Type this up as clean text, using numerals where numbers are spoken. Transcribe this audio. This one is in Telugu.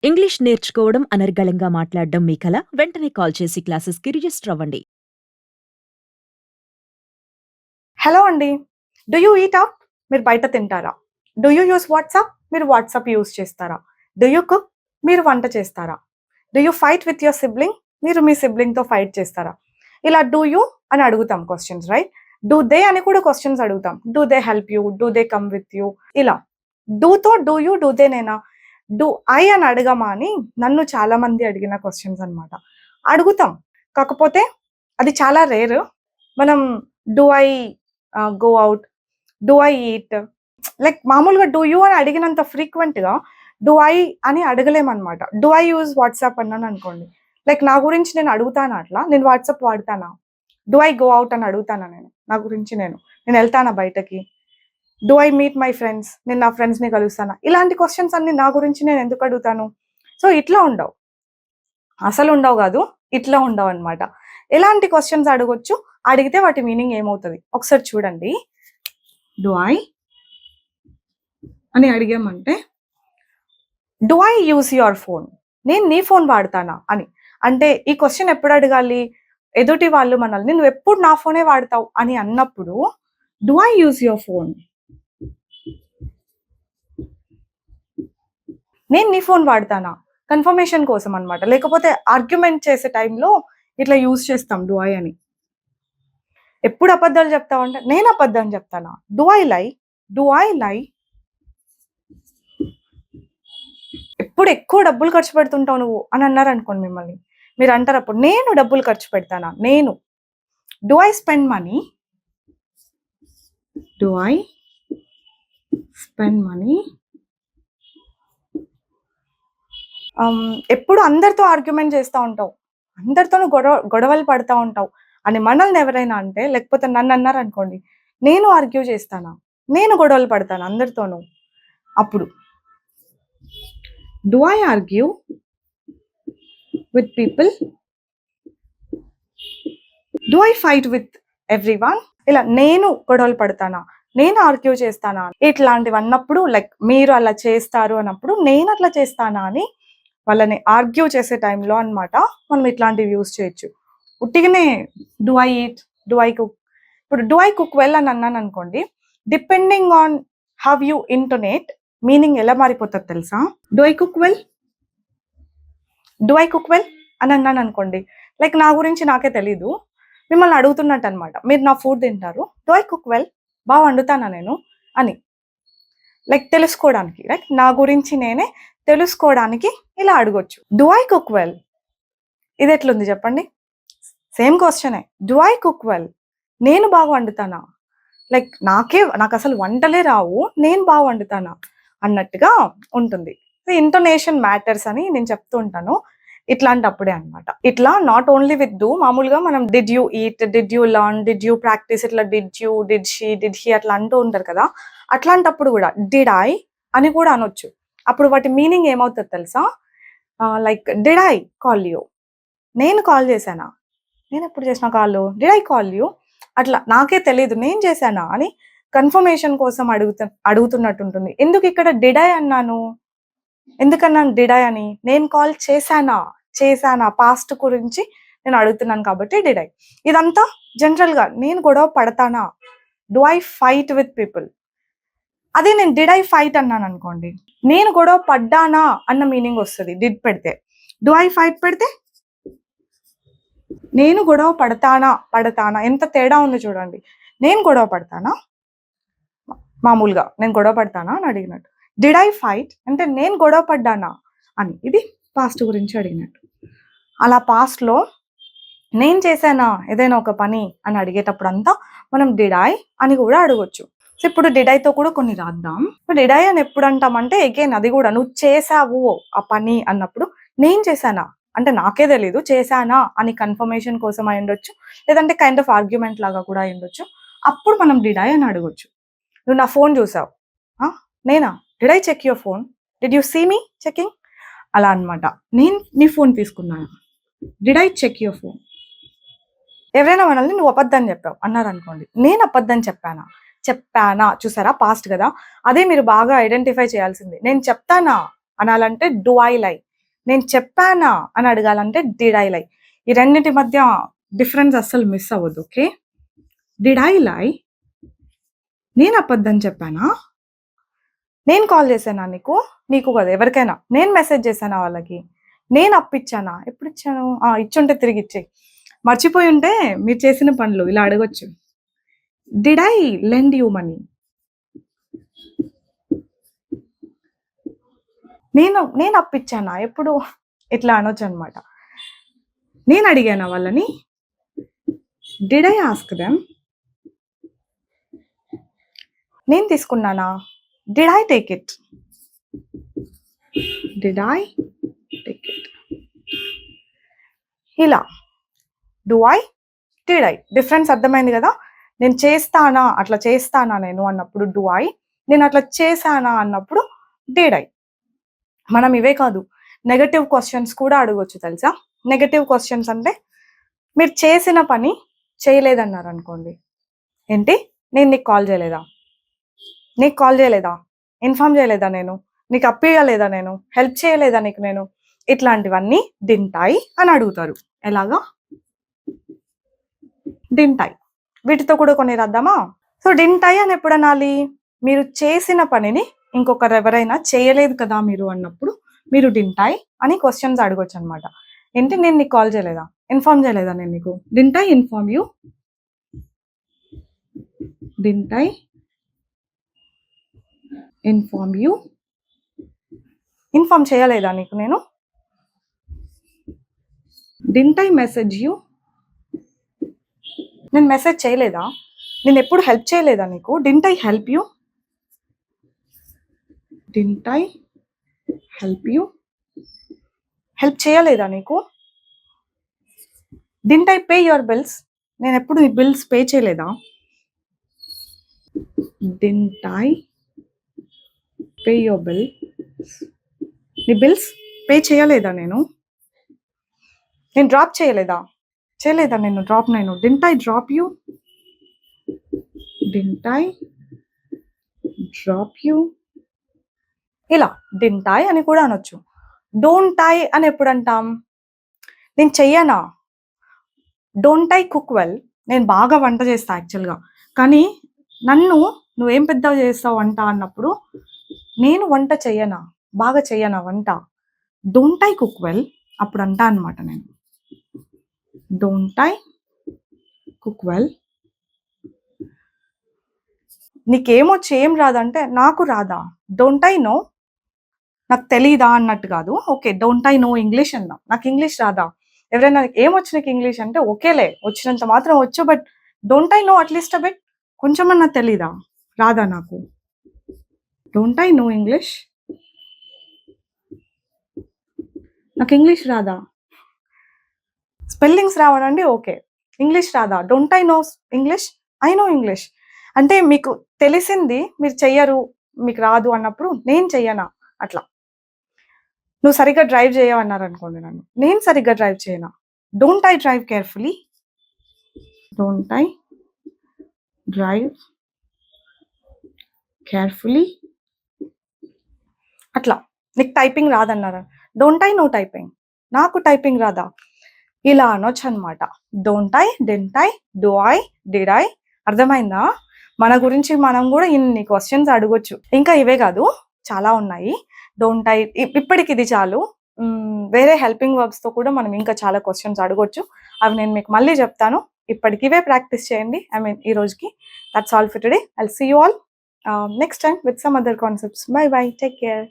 ఇంగ్లీష్ నేర్చుకోవడం అనర్గళంగా మాట్లాడడం మీ కల? వెంటనే కాల్ చేసి క్లాసెస్‌కి రిజిస్టర్ అవ్వండి. హలో అండి. Do you eat out? మీరు బయట తింటారా? Do you use WhatsApp? మీరు వాట్సాప్ యూజ్ చేస్తారా? Do you cook? మీరు వంట చేస్తారా? Do you fight with your sibling? మీరు మీ సిబ్లింగ్‌తో ఫైట్ చేస్తారా? ఇలా డు యూ అని అడుగుతాం క్వెషన్స్ రైట్? డు దే అని కూడా క్వెషన్స్ అడుగుతాం. Do they help you? Do they come with you? ఇలా. డూతో డు యూ, డు దే నేనా? డు ఐ అని అడగమా అని నన్ను చాలా మంది అడిగిన క్వెషన్స్ అన్నమాట. అడుగుతాం. కాకపోతే అది చాలా రేర్. మనం do I go out? Do I eat? Like మామూలుగా డు యూ అని అడిగినంత ఫ్రీక్వెంట్‌గా డు ఐ అని అడగలేమనమాట. డు ఐ యూజ్ వాట్సాప్ అన్నాననుకోండి. లైక్ నా గురించి నేను అడుగుతానా అట్లా? నేను వాట్సాప్ వాడతానా? డు ఐ గో ఔట్ అని అడుగుతానా నేను? నా గురించి నేను. నేనెళ్తానా బయటకి? Do I meet my friends? నేను నా ఫ్రెండ్స్‌ని కలుస్తానా? ఇలాంటి క్వెషన్స్ అన్నీ నా గురించి నేను ఎందుకు అడుగుతాను? సో, ఇట్లా ఉండవు. అసలుండవు గాదు. ఇట్లా ఉండవనమాట. ఎలాంటి క్వెషన్స్ అడగొచ్చు? అడిగితే వాటి మీనింగ్ ఏమవుతది? ఒకసారి చూడండి. డు ఐ అని అడిగామంటే, do I use your phone? నేను నీ ఫోన్ వాడతానా అని. అంటే ఈ క్వెషన్ ఎప్పుడు అడగాలి? ఎదుటి వాళ్ళు మనల్ని నువ్వెప్పుడు నా ఫోనే వాడతావు అని అన్నప్పుడు, do I use your phone? నేను నీ ఫోన్ వాడతానా? కన్ఫర్మేషన్ కోసం అన్నమాట. లేకపోతే ఆర్గ్యుమెంట్ చేసే టైంలో ఇట్లా యూజ్ చేస్తాం డు ఐ అని. ఎప్పుడు అబద్ధాలు చెప్తావంటే, నేను అబద్ధం చెప్తానా? డు ఐ లై? డు ఐ లై? ఎప్పుడు ఎక్కువ డబ్బులు ఖర్చు పెడుతుంటావు నువ్వు అని అన్నారనుకోండి మిమ్మల్ని. మీరు అంటారు అప్పుడు, నేను డబ్బులు ఖర్చు పెడతానా? నేను. Do I spend money? Do I spend money? ఎప్పుడు అందరితో ఆర్గ్యుమెంట్ చేస్తా ఉంటావు. అందరితోనూ గొడవలు పడతా ఉంటావు అని మనల్ని ఎవరైనా అంటే, లేకపోతే నన్ను అన్నారనుకోండి, నేను ఆర్గ్యూ చేస్తానా? నేను గొడవలు పడతానా అందరితోనూ? అప్పుడు do I argue with people? Do I fight with everyone? ఇలా నేను గొడవలు పడతానా? నేను ఆర్గ్యూ చేస్తానా? ఇట్లాంటివన్నప్పుడు లైక్ మీరు అలా చేస్తారు అన్నప్పుడు నేను అట్లా చేస్తానా అని వాళ్ళని ఆర్గ్యూ చేసే టైంలో అన్నమాట మనం ఇట్లాంటివి యూజ్ చేయొచ్చు. ఉట్టిగనే do I eat? Do I cook? ఇప్పుడు డు ఐ కుక్ వెల్ అని అన్నాననుకోండి, depending on how you intonate meaning ఎలా మారిపోతది తెలుసా? Do I cook well? Do I cook well అని అన్నాననుకోండి, లైక్ నా గురించి నాకే తెలీదు. మిమ్మల్ని అడుగుతున్నట్టనమాట. మీరు నా ఫుడ్ తింటారు. Do I cook well? వండుతానా నేను? అని. లైక్ తెలుసుకోవడానికి. రైట్? నా గురించి నేనే తెలుసుకోవడానికి ఇలా అడగొచ్చు. Do I cook well? ఇదెట్లుంది చెప్పండి? సేమ్ క్వెషనే. Do I cook well? నేను బాగా వండుతానా? లైక్ నాకసలు వంటలే రావు. నేను బాగా వండుతానా? అన్నట్టుగా ఉంటుంది. ఇంటోనేషన్ మ్యాటర్స్ అని నేను చెప్తూ ఉంటాను. ఇట్లాంటప్పుడే అన్నమాట. ఇట్లా నాట్ ఓన్లీ విత్ డు మామూలుగా మనం did you eat? Did you learn? Did you practise? ఇట్లా did you? Did she? Did he? అట్లా అంటూ ఉంటారు కదా! అట్లాంటప్పుడు గూడా డిడ్ ఐ అని కూడా అనొచ్చు. అప్పుడు వాటి మీనింగ్ ఏమవుతది తెలుసా? Like did I call you? నేను కాల్ చేశానా? నేనెప్పుడు చేసినా కాలు? Did I call you? అట్లా నాకే తెలీదు. నేను చేశానా? అని కన్ఫర్మేషన్ కోసం అడుగుతున్నట్టుంటుంది. ఎందుకిక్కడ డిడ్ ఐ అన్నాను? ఎందుకన్నాను డిడ్ ఐ అని? నేను కాల్ చేశానా? చేశానా? పాస్ట్ గురించి నేను అడుగుతున్నాను కాబట్టి డిడ్ ఐ. ఇదంతా జనరల్‌గా నేను గొడవ పడతానా? Do I fight with people? అదే నేను డిడ్ ఐ ఫైట్ అన్నాననుకోండి, నేను గొడవ పడ్డానా అన్న మీనింగ్ వస్తది డిడ్ పెడితే. డు ఐ ఫైట్ పెడితే నేను గొడవ పడతానా? ఎంత తేడా ఉంది చూడండి. నేను గొడవ పడతానా? మామూలుగా నేను గొడవ పడతానా అని అడిగినట్టు. Did I fight? అంటే నేను గొడవ పడ్డానా అని. ఇది పాస్ట్ గురించి అడిగినట్టు. అలా పాస్ట్‌లో నేను చేశానా ఏదైనా ఒక పని అని అడిగేటప్పుడంతా మనం డిడ్ ఐ అని కూడా అడగొచ్చు. సో, ఇప్పుడు డిడ్ ఐతో కూడా కొన్ని రాద్దాం. డిడ్ ఐ అని ఎప్పుడు అంటామంటే అగైన్ అది కూడా నువ్వు చేశావు ఆ పని అన్నప్పుడు నేను చేశానా? అంటే నాకే తెలీదు. చేశానా అని కన్ఫర్మేషన్ కోసం అయ్యుండొచ్చు. లేదంటే కైండ్ ఆఫ్ ఆర్గ్యుమెంట్ లాగా కూడా అయ్యుండొచ్చు. అప్పుడు మనం డిడ్ ఐ అని అడగొచ్చు. నువ్వు నా ఫోన్ చూసావు. ఆ! నేనా? Did I check your phone? Did you see me checking? అలా అన్నమాట. నేను నీ ఫోన్ తీసుకున్నానా? Did I check your phone? ఎవరైనా మనల్ని నువ్వు అబద్ధం చెప్పావు అన్నారనుకోండి. నేను అబద్ధం చెప్పానా? చూసారా పాస్ట్ గదా! అదే మీరు బాగా ఐడెంటిఫై చేయాల్సింది. నేను చెప్తానా అనాలంటే డు ఐ లై? నేను చెప్పానా అని అడగాలంటే డిడ్ ఐ లై. ఈ రెండింటి మధ్య డిఫరెన్స్ అస్సలు మిస్ అవ్వద్దు. ఓకే, డిడ్ ఐ లై, నేను అబద్ధం చెప్పానా, నేను కాల్ చేశానా నీకు కదా, ఎవరికైనా నేను మెసేజ్ చేశానా వాళ్ళకి, నేను అప్పిచ్చానా, ఎప్పుడు ఇచ్చాను, ఇచ్చుంటే తిరిగి ఇచ్చేయి, మర్చిపోయి ఉంటే మీరు చేసిన పనులు ఇలా అడగొచ్చు. Did I lend you money, నేను అప్పిచ్చానా ఎప్పుడు, ఇట్లా అనొచ్చు అనమాట. నేను అడిగానా వాళ్ళని, డిడ్ ఐ ఆస్క్ దెమ్, నేను తీసుకున్నానా, did I take it, did I take it. ఇలా do I, did I difference అర్థమైంది కదా. నేను చేస్తానా, అట్లా చేస్తానా నేను అన్నప్పుడు డు ఐ, నేను అట్లా చేశానా అన్నప్పుడు డిడ్ ఐ. మనం ఇవే కాదు, నెగటివ్ క్వశ్చన్స్ కూడా అడగొచ్చు తెలుసా. నెగటివ్ క్వశ్చన్స్ అంటే మీరు చేసిన పని చేయలేదన్నారు అనుకోండి, ఏంటి నేను నీకు కాల్ చేయలేదా, నీకు కాల్ చేయలేదా, ఇన్ఫార్మ్ చేయలేదా, నేను నీకు అప్పియలేదా, నేను హెల్ప్ చేయలేదా నీకు నేను, ఇట్లాంటివన్నీ డింటాయి అని అడుగుతారు. ఎలాగా, డింటాయి. వీటితో కూడా కొన్ని రాద్దామా. సో డింటాయి అని ఎప్పుడు అనాలి, మీరు చేసిన పనిని ఇంకొకరు ఎవరైనా చేయలేదు కదా మీరు అన్నప్పుడు మీరు డింటాయి అని క్వశ్చన్స్ అడగొచ్చు అనమాట. ఏంటి నేను నీకు కాల్ చేయలేదా, ఇన్ఫార్మ్ చేయలేదా నేను నీకు, didn't I inform you, didn't I inform you, inform చేయలేదా నీకు నేను, డింటాయి మెసేజ్ యూ, నేను మెసేజ్ చేయలేదా, నేను ఎప్పుడు హెల్ప్ చేయలేదా నీకు, didn't I help you, didn't I help you, help చేయలేదా నీకు, డింటాయి పే యువర్ బిల్స్, నేను ఎప్పుడు నీ బిల్స్ పే చేయలేదా, డింటాయి పే యువర్ బిల్, నీ బిల్స్ పే చేయలేదా నేను డ్రాప్ చేయలేదా నేను డ్రాప్, నేను డింటాయి డ్రాప్ యూ, డింటాయి డ్రాప్ యూ. ఇలా డింటాయి అని కూడా అనొచ్చు. డోంట్ ఐ అని ఎప్పుడు అంటాం, నేను చెయ్యనా, డోంట్ ఐ కుక్ వెల్, నేను బాగా వంట చేస్తా యాక్చువల్గా, కానీ నన్ను నువ్వేం పెద్దగా చేస్తావు వంట అన్నప్పుడు నేను వంట చెయ్యనా, బాగా చెయ్యనా వంట, డోంట్ ఐ కుక్ వెల్, అప్పుడు అంటా అనమాట నేను, డోంట్ ఐ కుక్ వెల్. నీకేమొచ్చి ఏం రాదంటే నాకు రాదా, డోంట్ ఐ నో, నాకు తెలీదా అన్నట్టు కాదు. Okay, don't I no English అన్నా, నాకు ఇంగ్లీష్ రాదా, ఎవరైనా ఏమొచ్చు నీకు ఇంగ్లీష్ అంటే ఓకేలే వచ్చినంత మాత్రం వచ్చు, but don't I no at least a bit, కొంచెమన్నా తెలీదా, రాదా నాకు, డోంట్ ఐ నో ఇంగ్లీష్, నాకు ఇంగ్లీష్ రాదా, స్పెల్లింగ్స్ రావడండి ఓకే, ఇంగ్లీష్ రాదా, don't I no English, I know English. అంటే మీకు తెలిసింది మీరు చెయ్యరు, మీకు రాదు అన్నప్పుడు నేను చెయ్యనా, అట్లా. నువ్వు సరిగ్గా డ్రైవ్ చేయవన్నారు అనుకోండి నన్ను, నేను సరిగ్గా డ్రైవ్ చేయనా, don't I drive carefully, don't I drive carefully. అట్లా నీకు టైపింగ్ రాదన్నారు, డోంట్ ఐ నో టైపింగ్, నాకు టైపింగ్ రాదా, ఇలా అనొచ్చు అనమాట. Don't I, didn't I, do I, did I. అర్థమైందా. మన గురించి మనం కూడా ఇన్ని క్వశ్చన్స్ అడగొచ్చు. ఇంకా ఇవే కాదు, చాలా ఉన్నాయి. డోంట్ ఐ ఇప్పటికి ఇది చాలు. వేరే హెల్పింగ్ వర్బ్స్ తో కూడా మనం ఇంకా చాలా క్వశ్చన్స్ అడగొచ్చు. అవి నేను మీకు మళ్ళీ చెప్తాను. ఇప్పటికి ఇవే ప్రాక్టీస్ చేయండి. ఈ రోజుకి that's all for today. I'll see you all next time with some other concepts. Bye bye, take care.